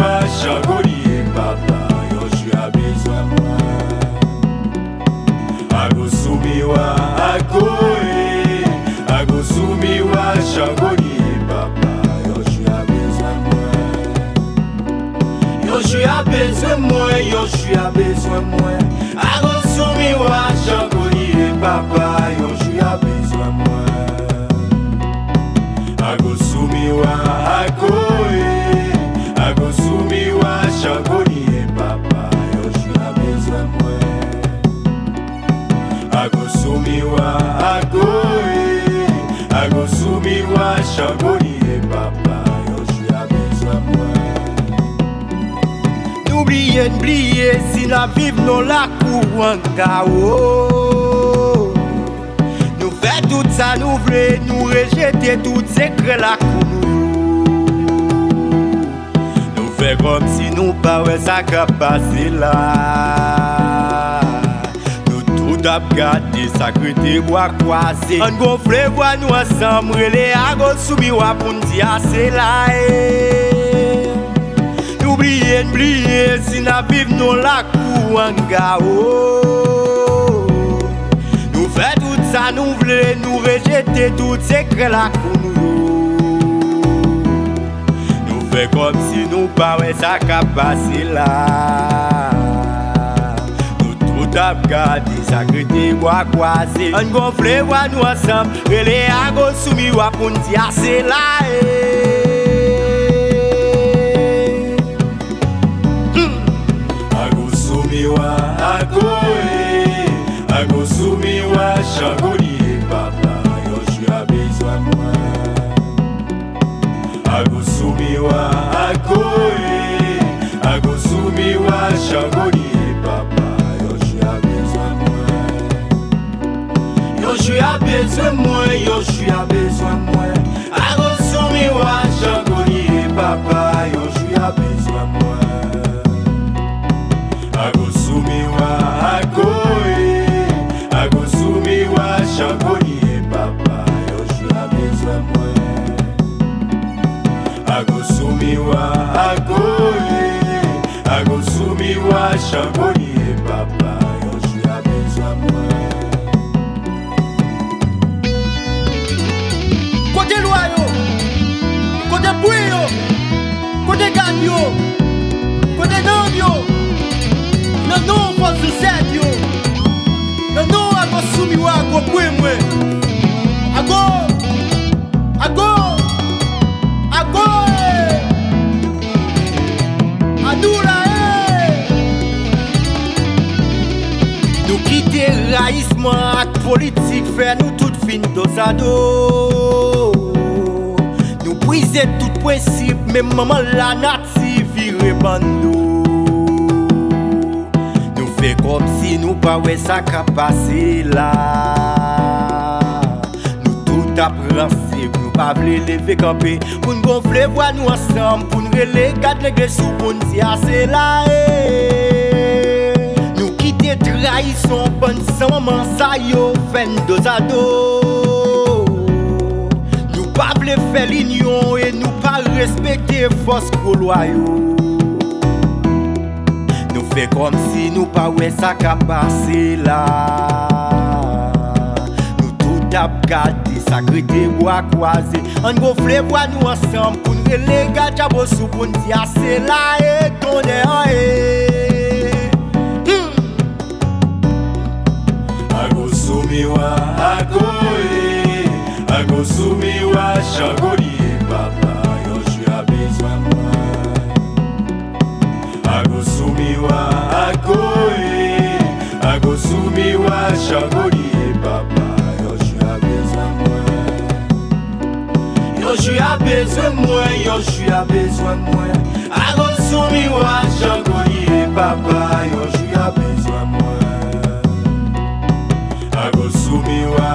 soumiwa changoli papa Yoshua besoin moi Ago soumiwa Ago soumiwa changoli papa Yoshua besoin moi Yoshua besoin moi Yoshua besoin moi Ago soumiwa changoli papa Yoshua besoin moi Ago soumiwa Ago soumiwa changoli papa Yoshua besoin moi Ago soumiwa Ago soumiwa changoli papa Yoshua besoin moi N'oubliez si la vive non la cour en chaos Nous fait tout ça nous voulons nous rejeter tout secret la cour Nous fait comme si nous pas ouais ça qu'a passé là Nous tout a gardé sacré bois croisé On gonfle voix nous ensemble les Ago soumiwa pour nous dire c'est là N'oubliez si la vive nous la cour en chaos Nous fait tout ça nous voulons nous rejeter tout secret la cour Nous fait comme si nous pas ouais ça qu'a passé là Nous tout a gardé sacré bois croisé On gonfle voix nous ensemble les Ago soumiwa pour nous dire c'est là Ago soumiwa changoli papa Yoshua besoin moi Ago soumiwa Ago soumiwa changoli papa Yoshua besoin moi Yoshua besoin moi Yoshua besoin moi Ago soumiwa changoli papa Yoshua besoin moi Ago soumiwa Ago soumiwa changoli papa Yoshua besoin moi Ago soumiwa Ago soumiwa changoli papa Yoshua besoin moi Côté loyo Côté bouyo Côté gagne Côté nambio Non pas succès yo Non Ago soumiwa Ago bouimwe Ago Adoula Nous quitter raïsement ak politique faire nous tout fin dosado Nous briser tout principe même maman la native vire bando Nous fait comme si nous pas ouais ça qu'a passé là Nous tout apprécié nous pas vle lever camper pour nous gonfler voix nous ensemble pour nous relayer garder les sous pour nous dire c'est là Nous quitter trahison bonne sans maman ça yo fin dosado Nous pas vle faire l'union et nous pas respecter force loyaux Nous fait comme si nous pas ouais ça qu'a passé là Nous tout a gardé sacré bois croisé On gonfle voix nous ensemble pour nous relayer garder sous pour nous dire c'est là et qu'on est Ago soumiwa Ago soumiwa changoli papa Yoshua besoin moi Ago soumiwa Ago soumiwa changoli papa Yoshua besoin moi Yoshua besoin moi Yoshua besoin moi Ago soumiwa changoli papa Yoshua besoin moi Ago soumiwa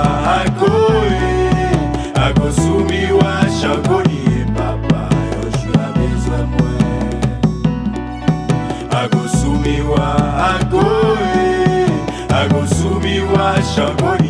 Ago soumiwa changoli papa Yoshua besoin moi Ago soumiwa Ago soumiwa changoli